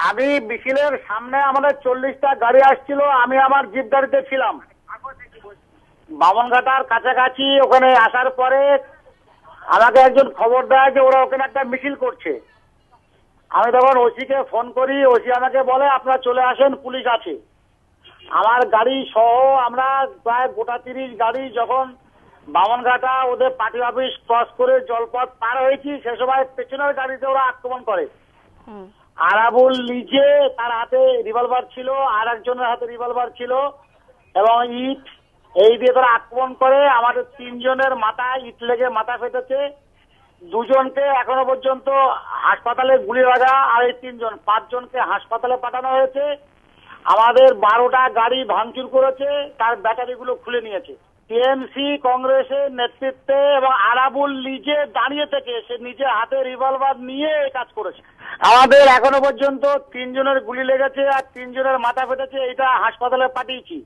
আমি মিছিলের সামনে আমাদের 40টা গাড়ি আসছিল, আমি আমার জিপ গাড়িতে ছিলাম। বামনঘাটার কাছাকাছি ওখানে আসার পরে আমাকে একজন খবর দেয় যে ওরা ওখানে একটা মিছিল করছে। আমি তখন ওসিকে ফোন করি, ওসি আমাকে বলে আপনারা চলে আসেন, পুলিশ আছে। আমার গাড়ি সহ আমরা প্রায় গোটা 30 গাড়ি যখন বামনঘাটা ওদের পার্টি অফিস ক্রস করে জলপথ পার হয়েছি, সে সময় পেছনের গাড়িতে ওরা আক্রমণ করে। আরাবুল নিজে তার হাতে রিভলভার ছিল, আর একজনের হাতে রিভলভার ছিল এবং ইট, এই দিয়ে তারা আক্রমণ করে। আমাদের 3 জনের মাথায় ইট লেগে মাথা ফেটেছে। 2 জনকে এখনো পর্যন্ত হাসপাতালে গুলি লাগা, আর এই 3 জন 5 জনকে হাসপাতালে পাঠানো হয়েছে। আমাদের 12টা গাড়ি ভাঙচুর করেছে, তার ব্যাটারিগুলো খুলে নিয়েছে। টিএমসি কংগ্রেসের নেতৃত্বে এবং আরাবুল নিজে দাঁড়িয়ে থেকে সে নিজে হাতে রিভলভার নিয়ে এই কাজ করেছে। আমাদের এখনো পর্যন্ত 3 জনের গুলি লেগেছে আর 3 জনের মাথা ফেটেছে, এটা হাসপাতালে পাঠিয়েছি।